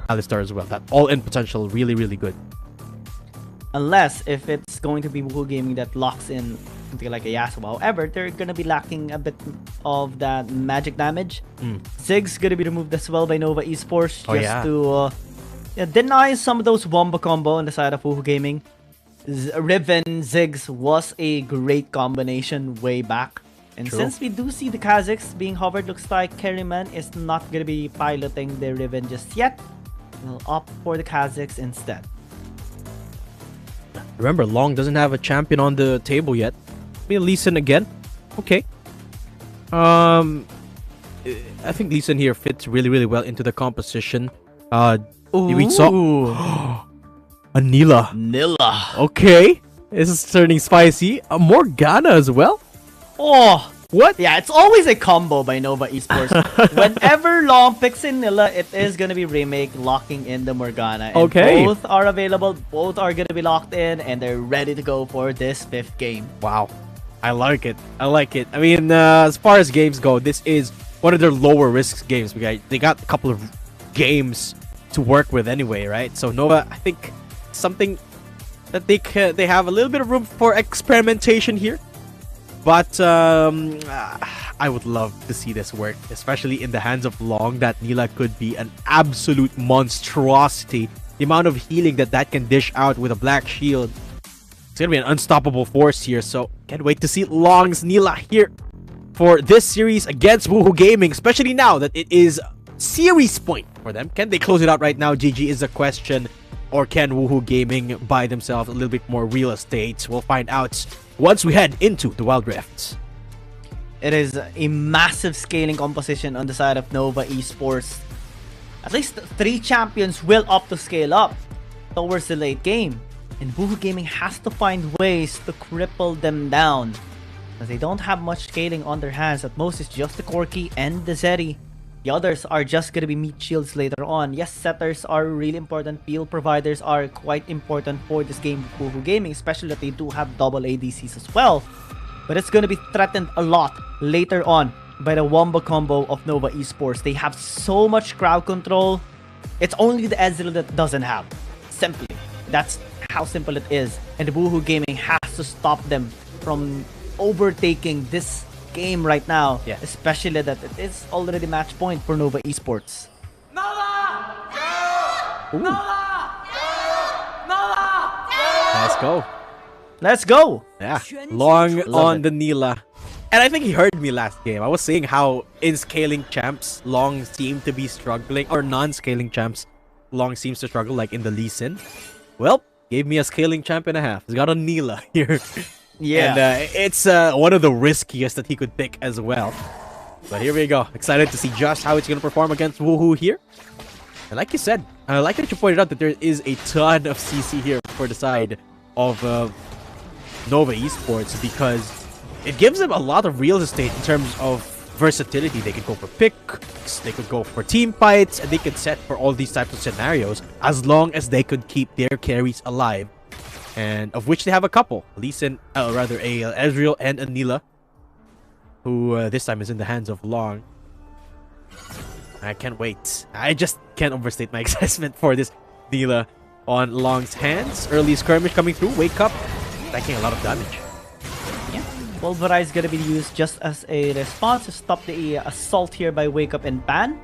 Alistar as well. That all-in potential really, really good. Unless if it's going to be Woohoo Gaming that locks in something like a Yasuo. However, they're going to be lacking a bit of that magic damage. Zig's going to be removed as well by Nova Esports just to deny some of those wombo combo on the side of Woohoo Gaming. Riven Ziggs was a great combination way back. And since we do see the Kazakhs being hovered, looks like Carryman is not going to be piloting the Riven just yet. We'll opt for the Kazakhs instead. Remember, Long doesn't have a champion on the table yet. Maybe Lee Sin again. Okay. I think Lee Sin here fits really, really well into the composition. We saw a Nila. Okay. This is turning spicy. A Morgana as well. Oh, what? Yeah, it's always a combo by Nova Esports. Whenever Long picks in Nila, it is going to be Remake locking in the Morgana. And both are available, both are going to be locked in, and they're ready to go for this 5th game. Wow. I like it. I like it. I mean, as far as games go, this is one of their lower risk games. They got a couple of games to work with anyway, right? So Nova, I think something that they have a little bit of room for experimentation here. But I would love to see this work, especially in the hands of Long. That Nila could be an absolute monstrosity. The amount of healing that can dish out with a black shield. It's going to be an unstoppable force here. So can't wait to see Long's Nila here for this series against Woohoo Gaming. Especially now that it is series point for them. Can they close it out right now? GG is a question. Or can Woohoo Gaming buy themselves a little bit more real estate? We'll find out once we head into the Wild Rift. It is a massive scaling composition on the side of Nova Esports. At least 3 champions will opt to scale up towards the late game. And Woohoo Gaming has to find ways to cripple them down. As they don't have much scaling on their hands. At most, it's just the Corki and the Zeri. The others are just going to be meat shields later on. Yes, setters are really important. Field providers are quite important for this game of Woohoo Gaming, especially that they do have double ADCs as well. But it's going to be threatened a lot later on by the wombo combo of Nova Esports. They have so much crowd control. It's only the Ezreal that doesn't have. Simply. That's how simple it is. And the Woohoo Gaming has to stop them from overtaking this game right now, especially that it is already match point for Nova Esports. Nova! Go! Nova! Go! Nova! Go! Let's go. Let's go. Yeah, Long on the Nila. And I think he heard me last game. I was saying how in scaling champs, Long seem to be struggling, or non-scaling champs, Long seems to struggle, like in the Lee Sin. Well, gave me a scaling champ and a half. He's got a Nila here. Yeah, and it's one of the riskiest that he could pick as well. But here we go. Excited to see just how it's going to perform against Woohoo here. And like you said, I like that you pointed out that there is a ton of CC here for the side of Nova Esports, because it gives them a lot of real estate in terms of versatility. They could go for picks, they could go for team fights, and they could set for all these types of scenarios as long as they could keep their carries alive. And of which they have a couple. Lee Sin, rather a Ezreal and a Nila, who this time is in the hands of Long. I can't wait. I just can't overstate my excitement for this Nila on Long's hands. Early skirmish coming through. Wake up. Taking a lot of damage. Yeah. Pulverize is going to be used just as a response to stop the assault here by Wake Up and Ban.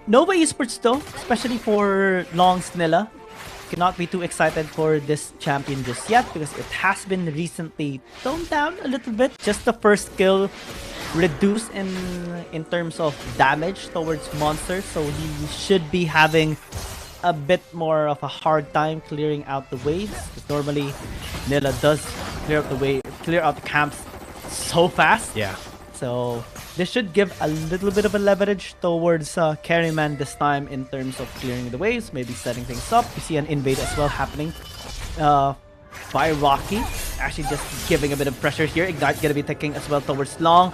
Nova Esports though, especially for Long's Nila, cannot be too excited for this champion just yet because it has been recently toned down a little bit. Just the first kill reduced in terms of damage towards monsters, so he should be having a bit more of a hard time clearing out the waves. Normally, Nila does clear out the camps so fast. Yeah. So this should give a little bit of a leverage towards Carryman this time in terms of clearing the waves, maybe setting things up. You see an invade as well happening by Rocky. Actually just giving a bit of pressure here. Ignite gonna be taking as well towards Long.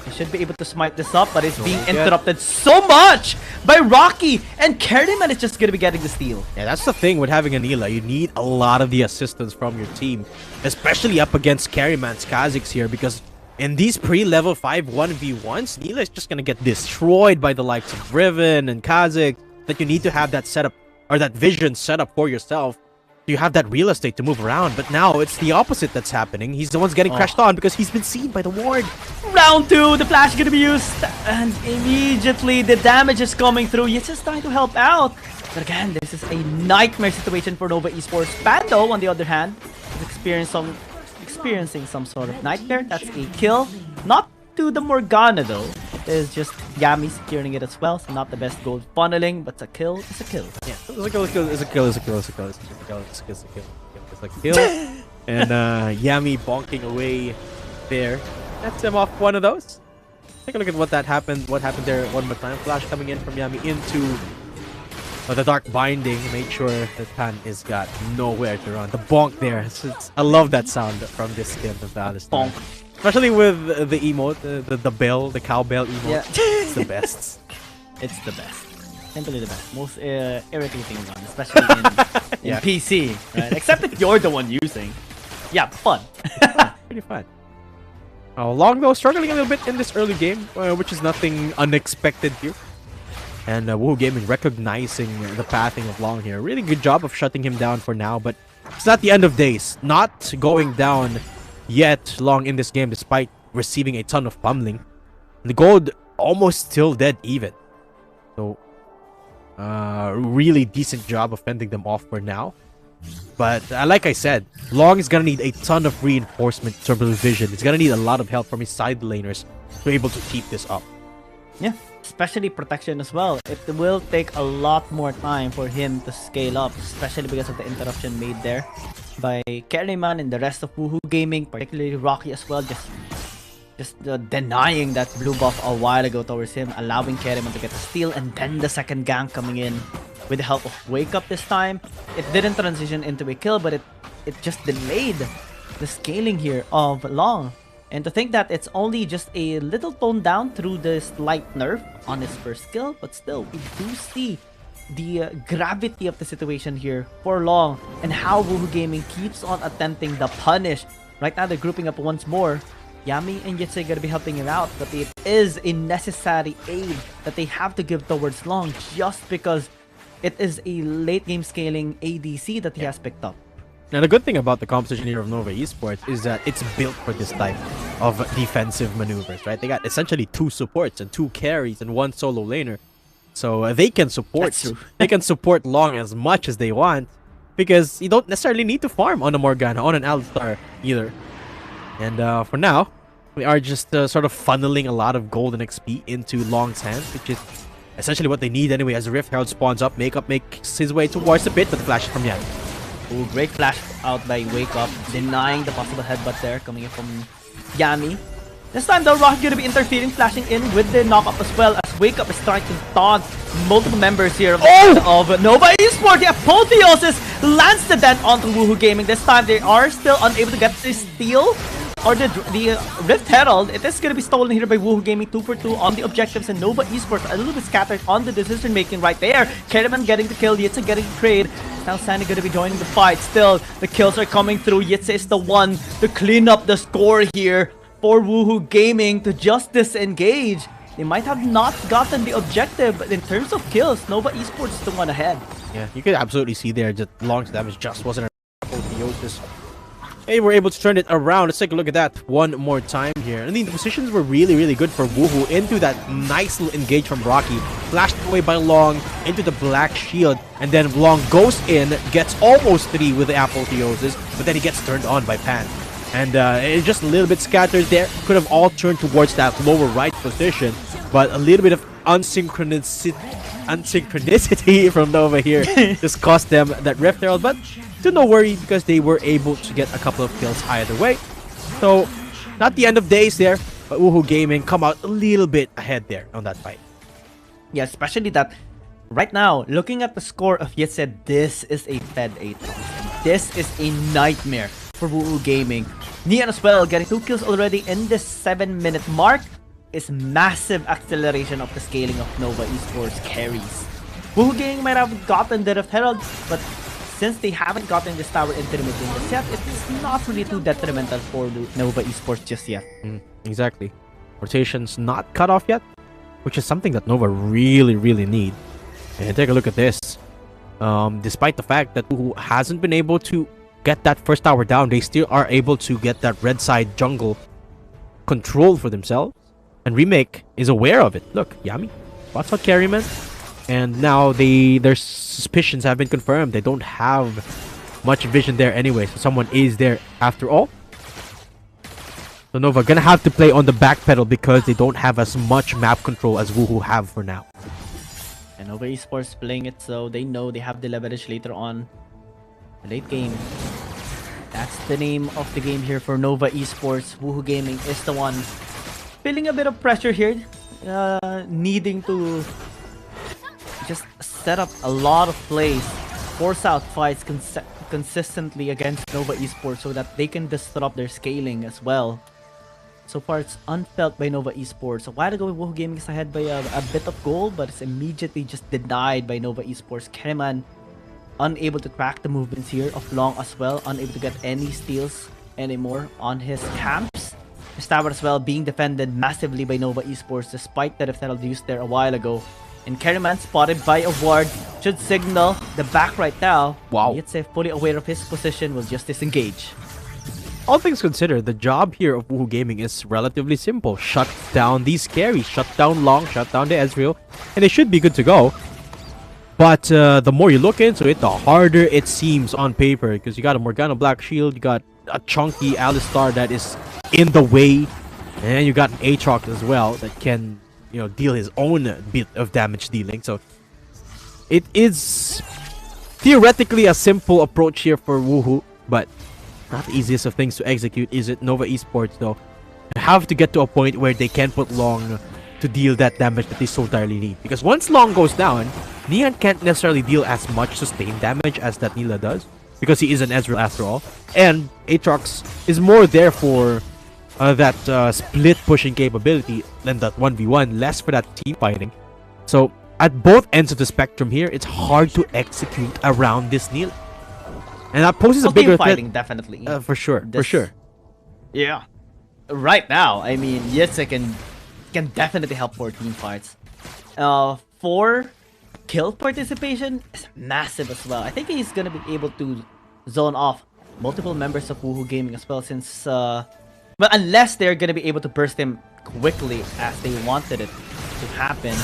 He should be able to smite this up, but it's being interrupted so much by Rocky, and Carryman is just gonna be getting the steal. Yeah, that's the thing with having a Nila. You need a lot of the assistance from your team, especially up against Carryman's Kazakhs here, because in these pre-level 5 1v1s, Nila is just gonna get destroyed by the likes of Riven and Kazakh. that you need to have that setup or that vision set up for yourself. You have that real estate to move around, but now it's the opposite that's happening. He's the one's getting crashed on because he's been seen by the ward. Round 2, the flash is gonna be used, and immediately the damage is coming through. He's just trying to help out. But again, this is a nightmare situation for Nova Esports. Pando, on the other hand, is experiencing some sort of nightmare. That's a kill. Not to the Morgana though. It is just Yami securing it as well, so not the best gold funneling, but a kill is a kill. Yeah, it's a kill. And Yami bonking away there. That's him off one of those. Take a look at what happened there one more time. Flash coming in from Yami into the dark binding. Make sure that Pan is got nowhere to run. The bonk there. I love that sound from this skin of Alistar. Bonk. Especially with the emote, the bell, the cowbell emote. Yeah. It's the best. It's the best. Simply the best. Most irritating one, especially in PC. Right? Except if you're the one using. Yeah, fun. Pretty fun. Long though, struggling a little bit in this early game, which is nothing unexpected here. And Woohoo Gaming recognizing the pathing of Long here. Really good job of shutting him down for now, but it's not the end of days. Not going down yet Long in this game despite receiving a ton of pummeling. The gold almost still dead even. So really decent job of fending them off for now. But like I said, Long is gonna need a ton of reinforcement in terms of vision. He's gonna need a lot of help from his side laners to be able to keep this up. Yeah, especially protection as well. It will take a lot more time for him to scale up, especially because of the interruption made there by Kerryman and the rest of Woohoo Gaming, particularly Rocky as well, just denying that blue buff a while ago towards him, allowing Kerryman to get the steal, and then the second gank coming in with the help of Wake Up this time. It didn't transition into a kill, but it just delayed the scaling here of Long. And to think that it's only just a little toned down through this light nerf on his first kill, but still, we do see the gravity of the situation here for Long and how Woohoo Gaming keeps on attempting the punish. Right now, they're grouping up once more. Yami and Yitze gonna be helping him out, but it is a necessary aid that they have to give towards Long just because it is a late game scaling ADC that he has picked up. Now, the good thing about the composition here of Nova Esports is that it's built for this type of defensive maneuvers, right? They got essentially 2 supports and 2 carries and 1 solo laner. So they can support they can support Long as much as they want because you don't necessarily need to farm on a Morgana, on an Alistar either. And for now, we are just sort of funneling a lot of gold and XP into Long's hands, which is essentially what they need anyway as Rift Herald spawns up. Makeup makes his way towards the pit, but the flash is from Yami. Ooh, great flash out by Wake Up, denying the possible headbutt there coming in from Yami. This time though, Rocky gonna be interfering, flashing in with the knockup as well as Wake Up is trying to taunt multiple members here of Nova Esports. Yeah, Apotheosis lands the dent onto Woohoo Gaming. This time they are still unable to get the steal or the Rift Herald. It is gonna be stolen here by Woohoo Gaming, 2 for 2 on the objectives, and Nova Esports a little bit scattered on the decision making right there. Kerryman getting the kill, Yitze getting the trade. Now Sandy gonna be joining the fight. Still, the kills are coming through. Yitze is the one to clean up the score here for Woohoo Gaming to just disengage. They might have not gotten the objective, but in terms of kills, Nova Esports is the one ahead. Yeah, you could absolutely see there that Long's damage just wasn't enough. Apotheosis. They were able to turn it around. Let's take a look at that one more time here. I mean, the positions were really good for Woohoo into that nice little engage from Rocky. Flashed away by Long into the black shield. And then Long goes in, gets almost 3 with the Apotheosis, but then he gets turned on by Pan. And it's just a little bit scattered there. Could have all turned towards that lower right position, but a little bit of unsynchronicity from Nova here just cost them that Rift Herald, but still no worry because they were able to get a couple of kills either way. So, not the end of days there, but Woohoo Gaming come out a little bit ahead there on that fight. Yeah, especially that right now, looking at the score of Yitze, this is a Fed 8. This is a nightmare for Woohoo Gaming. Nian as well, getting 2 kills already in the 7-minute mark is massive acceleration of the scaling of Nova Esports carries. Woohoo Gaming might have gotten the Rift Herald, but since they haven't gotten this tower intermittent just yet, it's not really too detrimental for Nova Esports just yet. Exactly. Rotation's not cut off yet, which is something that Nova really need. And take a look at this. Despite the fact that Woohoo hasn't been able to get that first tower down, they still are able to get that red side jungle controlled for themselves. And Remake is aware of it. Look, Yami, what's out Carryman? And now their suspicions have been confirmed. They don't have much vision there anyway, so someone is there after all. So Nova gonna have to play on the back pedal because they don't have as much map control as Woohoo have for now. And Nova Esports playing it so they know they have the leverage later on. Late game. That's the name of the game here for Nova Esports. Woohoo Gaming is the one feeling a bit of pressure here. Needing to just set up a lot of plays. Force out fights consistently against Nova Esports so that they can disrupt their scaling as well. So far, it's unfelt by Nova Esports. A while ago, Woohoo Gaming is ahead by a bit of gold, but it's immediately just denied by Nova Esports. Kereman unable to track the movements here of Long as well, unable to get any steals anymore on his camps. His tower as well being defended massively by Nova Esports despite the Rift used there a while ago. And Kereman spotted by a ward should signal the back right now. Wow. Yetse fully aware of his position will just disengage. All things considered, the job here of Woohoo Gaming is relatively simple. Shut down these carries, shut down Long, shut down the Ezreal, and they should be good to go. But the more you look into it, the harder it seems on paper, because you got a Morgana Black Shield, you got a chunky Alistar that is in the way, and you got an Aatrox as well that can, you know, deal his own bit of damage dealing. So it is theoretically a simple approach here for Woohoo, but not the easiest of things to execute, is it? Nova Esports, though, have to get to a point where they can put Long to deal that damage that they so direly need. Because once Long goes down, Neon can't necessarily deal as much sustained damage as that Nila does, because he is an Ezreal after all. And Aatrox is more there for that split pushing capability than that 1v1, less for that team fighting. So at both ends of the spectrum here, it's hard to execute around this Nila. And that poses a bigger fighting, threat. definitely. For sure, for sure. Yeah. Right now, I mean, Yetse can definitely help for team fights. For kill participation is massive as well. I think he's gonna be able to zone off multiple members of Woohoo Gaming as well, since well, unless they're gonna be able to burst him quickly as they wanted it to happen.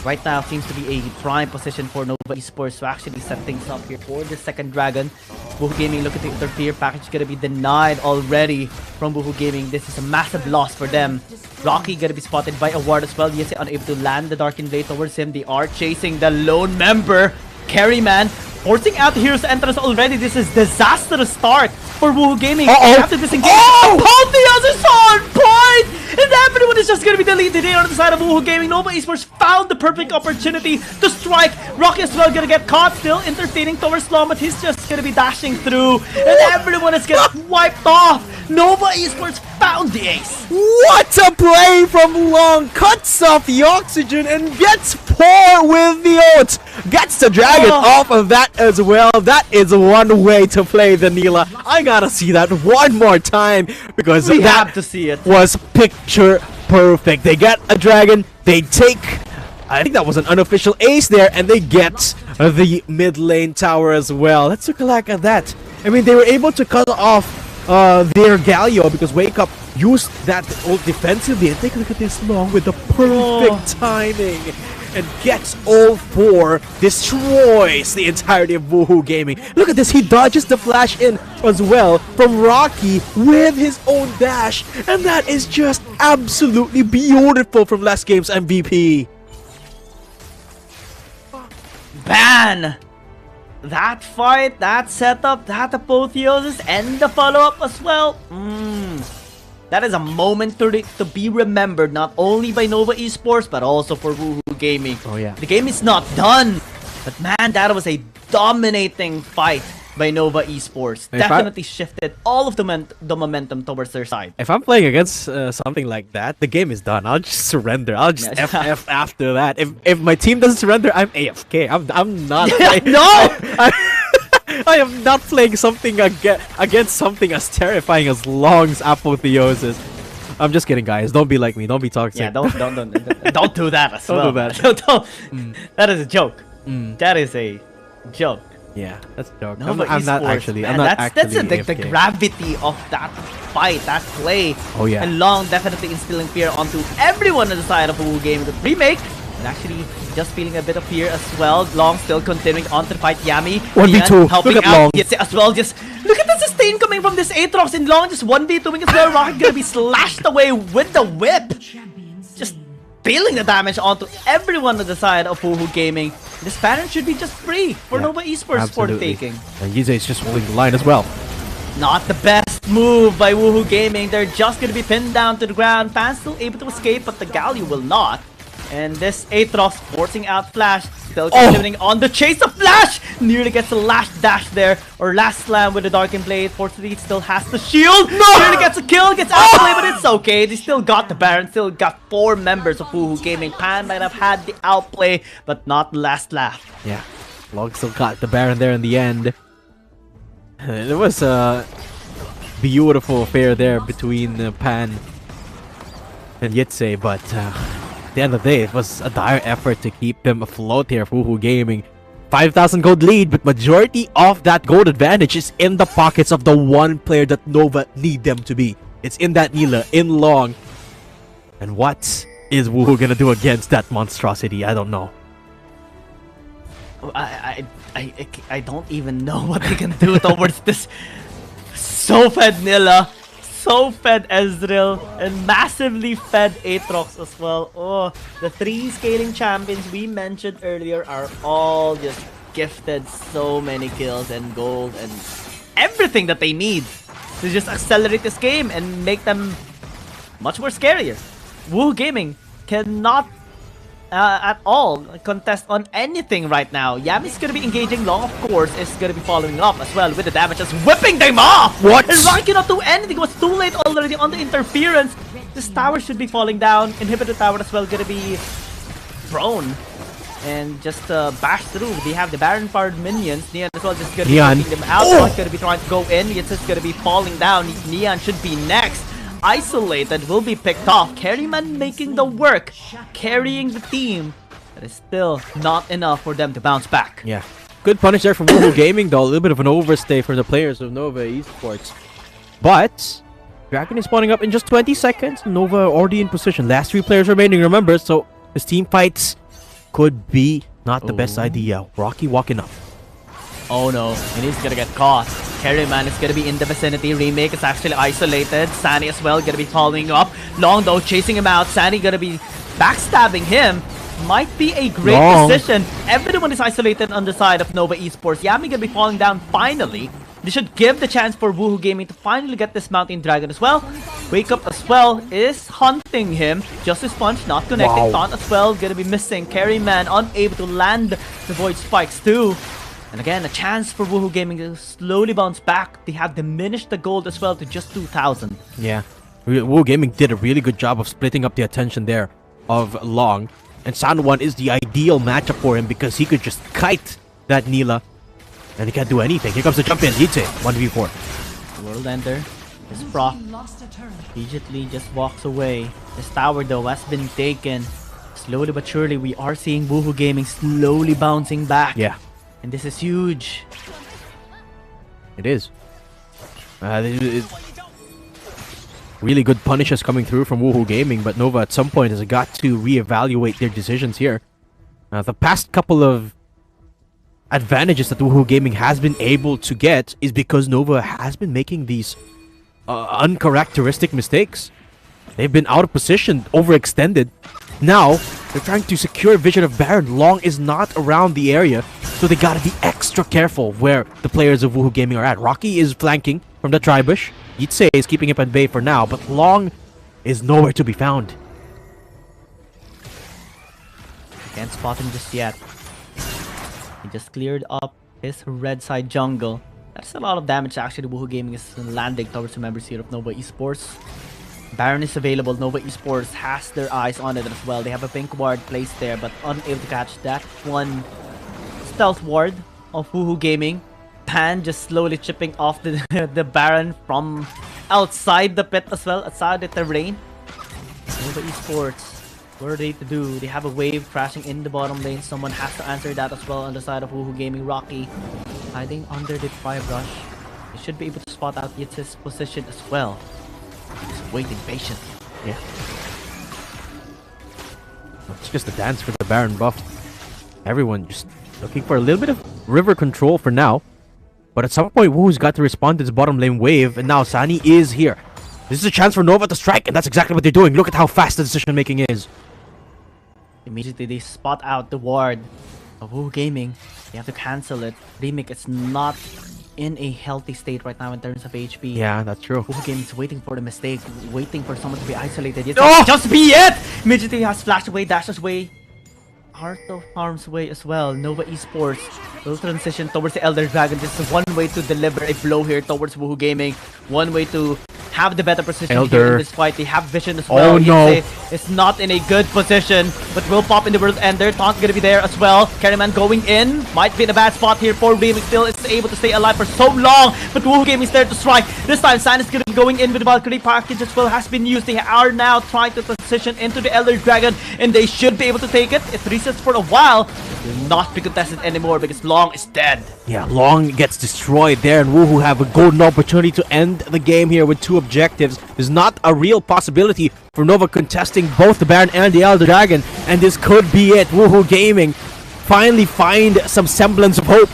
Right now seems to be a prime position for Nova Esports to actually set things up here for the second dragon. Woohoo Gaming looking to interfere. Package gonna be denied already from Woohoo Gaming. This is a massive loss for them. Rocky gonna be spotted by a ward as well. Yese unable to land the Darkened Blade towards him. They are chasing the lone member, Carryman, forcing out the hero's entrance already. This is disastrous start for Woohoo Gaming. They have to disengage. Apotheos is on point! And everyone is just going to be deleted here on the side of Woohoo Gaming. Nova Esports found the perfect opportunity to strike. Rocky as well going to get caught, still entertaining towards Long, but he's just going to be dashing through. And everyone is getting wiped off. Nova Esports found the ace. What a play from Long! Cuts off the oxygen and gets poor with the ult. Gets the dragon off of that as well. That is one way to play the Nila. I gotta see that one more time, because We that have to see it. was picture perfect. They get a dragon, they take, I think that was an unofficial ace there, and they get the mid lane tower as well. Let's look at that. I mean, they were able to cut off their Galio because Wake Up used that ult defensively, and take a look at this Long with the perfect timing and gets all four, destroys the entirety of Woohoo Gaming. Look at this, he dodges the flash in as well from Rocky with his own dash, and that is just absolutely beautiful from last game's MVP. Ban! That fight, that setup, that apotheosis, and the follow-up as well. That is a moment to be remembered, not only by Nova Esports, but also for Woohoo Gaming. Oh yeah. The game is not done, but man, that was a dominating fight by Nova Esports. Definitely shifted all of the momentum towards their side. If I'm playing against something like that, the game is done. I'll just surrender. I'll just FF after that. If my team doesn't surrender, I'm AFK. I'm not. No! I am not playing something against something as terrifying as Long's apotheosis. I'm just kidding, guys. Don't be like me. Don't be toxic. Yeah, don't do that as Don't well. do that. That is a joke. That is a joke. Yeah, that's a joke. No, I'm but not esports, actually. man, I'm not that's actually the AFK. gravity of that fight, that play. Oh, yeah. And Long definitely instilling fear onto everyone on the side of WHG Gaming. The remake, and actually just feeling a bit of fear as well. Long still continuing on to fight Yami. 1v2. Ian helping Look at out Long. Yitze as well. Just look at the sustain coming from this Aatrox, and Long just 1v2ing as well. Rocket gonna be slashed away with the whip. Just dealing the damage onto everyone on the side of WHG Gaming. This Baron should be just free for Yeah, Nova Esports for the absolutely. taking. And Yize is just holding the line as well. Not the best move by WHG Gaming. They're just gonna be pinned down to the ground. Fans still able to escape, but the Galio will not. And this Aatrox forcing out Flash. Still continuing on the chase of Flash! Nearly gets a last dash there, or last slam with the Darken Blade. Fortunately, it still has the shield. No! Nearly gets a kill, gets outplay, but it's okay. They still got the Baron, still got 4 members of WHG Gaming. Pan might have had the outplay, but not the last laugh. Yeah, Long still got the Baron there in the end. It was a beautiful affair there between Pan and Yitze, but at the end of the day, it was a dire effort to keep them afloat here for WHG Gaming. 5,000 gold lead, but majority of that gold advantage is in the pockets of the one player that Nova need them to be. It's in that Nila, in Long. And what is WHG gonna do against that monstrosity? I don't know. I don't even know what they can do towards this so fed Nilla, so fed Ezreal, and massively fed Aatrox as well. Oh, the 3 scaling champions we mentioned earlier are all just gifted so many kills and gold and everything that they need to just accelerate this game and make them much more scarier. WHG Gaming cannot at all contest on anything right now. Yami's gonna be engaging. Long, of course, is gonna be following up as well with the damage, just whipping them off. What? And Rocky cannot do anything. It was too late already on the interference. This tower should be falling down. Inhibitor tower as well gonna be thrown and just bash through. They have the Baron powered minions. Neon as well just gonna be Neon. taking them out. Not gonna be trying to go in. It's just gonna be falling down. Neon should be next. Isolated will be picked off. Carryman making the work, carrying the team. That is still not enough for them to bounce back. Yeah. Good punish there from WHG Gaming, though. A little bit of an overstay for the players of Nova Esports. But Dragon is spawning up in just 20 seconds. Nova already in position. Last 3 players remaining, remember. So this team fights could be not the best idea. Rocky walking up. Oh no, and he's gonna get caught. Carryman is gonna be in the vicinity. Remake is actually isolated. Sunny as well gonna be following up. Long though chasing him out. Sunny gonna be backstabbing him. Might be a great Long. decision. Everyone is isolated on the side of Nova Esports. Yami gonna be falling down finally. They should give the chance for WHG Gaming to finally get this Mountain Dragon as well. Wake Up as well is hunting him. Justice Punch not connecting. Wow. Taunt as well gonna be missing. Carryman unable to land the Void Spikes too. And again, a chance for WHG Gaming to slowly bounce back. They have diminished the gold as well to just 2,000. Yeah. WHG Gaming did a really good job of splitting up the attention there of Long. And Sanwan is the ideal matchup for him because he could just kite that Nila. And he can't do anything. Here comes the jump in. Yitze, 1v4. World Ender. This proc immediately just walks away. This tower though has been taken. Slowly but surely, we are seeing WHG Gaming slowly bouncing back. Yeah. And this is huge. It is. Really good punishes coming through from WHG Gaming, but Nova at some point has got to reevaluate their decisions here. The past couple of advantages that WHG Gaming has been able to get is because Nova has been making these uncharacteristic mistakes. They've been out of position, overextended. Now, they're trying to secure vision of Baron. Long is not around the area, so they gotta be extra careful where the players of WHG Gaming are at. Rocky is flanking from the Tribush. Yitze is keeping him at bay for now, but Long is nowhere to be found. Can't spot him just yet. He just cleared up his red side jungle. That's a lot of damage actually. WHG Gaming is landing towards the members here of Nova Esports. Baron is available. Nova Esports has their eyes on it as well. They have a pink ward placed there, but unable to catch that one stealth ward of WHG Gaming. Pan just slowly chipping off the Baron from outside the pit as well, outside the terrain. Nova Esports What are they to do? They have a wave crashing in the bottom lane. Someone has to answer that as well on the side of Woohoo Gaming. Rocky hiding under the fire brush. They should be able to spot out Yitz's position as well. Just waiting patiently. Yeah. It's just a dance for the Baron buff. Everyone just looking for a little bit of river control for now. But at some point, Woohoo's got to respond to this bottom lane wave, and now Sani is here. This is a chance for Nova to strike, and that's exactly what they're doing. Look at how fast the decision making is. Immediately they spot out the ward of Woohoo Gaming. They have to cancel it. Remake is not in a healthy state right now in terms of HP. Yeah, that's true. Woohoo Gaming is waiting for the mistake, waiting for someone to be isolated. Yes, Oh! just be it! Immediately has flashed away, dashes away. Heart of Harm's way as well. Nova Esports will transition towards the Elder Dragon. This is one way to deliver a blow here towards Woohoo Gaming. One way to have the better position here in this fight. They have vision as well. Oh no! It's not in a good position, but will pop in the World Ender. Taunt gonna be there as well. Carryman going in. Might be in a bad spot here for Remake. Still is able to stay alive for so long, but Woohoo Gaming is there to strike. This time, San is gonna be going in with the Valkyrie package as well. Has been used. They are now trying to transition into the Elder Dragon, and they should be able to take it. It resets for a while. It will not be contested anymore because Long is dead. Yeah, Long gets destroyed there, and Woohoo have a golden opportunity to end the game here with 2 objectives. There's not a real possibility for Nova contesting both the Baron and the Elder Dragon, and this could be it. Woohoo Gaming finally find some semblance of hope.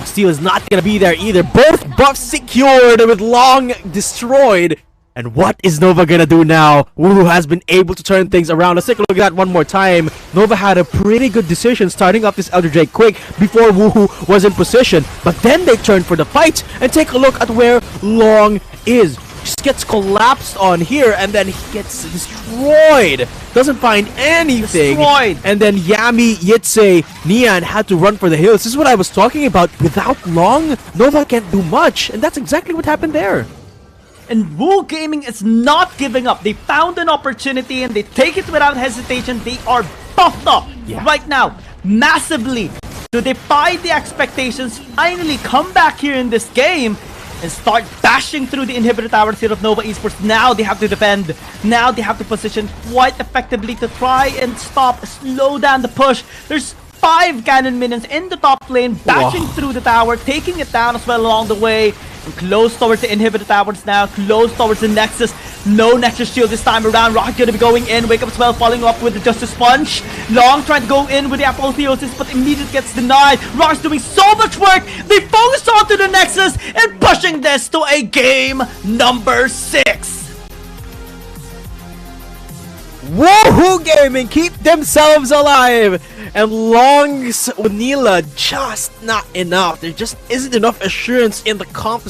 Steel is not gonna be there either. Both buffs secured with Long destroyed. And what is Nova gonna do now? Woohoo has been able to turn things around. Let's take a look at that one more time. Nova had a pretty good decision starting off this Elder Drake quick before Woohoo was in position. But then they turned for the fight, and take a look at where Long is. Just gets collapsed on here, and then he gets destroyed. Doesn't find anything. Destroyed. And then Yami, Yitse, Nian had to run for the hills. This is what I was talking about. Without Long, Nova can't do much. And that's exactly what happened there. And Woohoo Gaming is not giving up. They found an opportunity and they take it without hesitation. They are buffed up right now, massively, to defy the expectations. Finally come back here in this game and start bashing through the inhibitor towers here of Nova Esports. Now they have to defend. Now they have to position quite effectively to try and slow down the push. There's 5 cannon minions in the top lane, bashing through the tower, taking it down as well along the way. And close towards the inhibitor towers now, close towards the Nexus. No Nexus shield this time around. Rock gonna be going in, Wake Up as well, following up with the Justice Punch. Long trying to go in with the Apotheosis, but immediately gets denied. Rock's doing so much work. They focus onto the Nexus and pushing this to a game number 6. Woohoo Gaming keep themselves alive, and Long's Vanilla just not enough. There just isn't enough assurance in the comp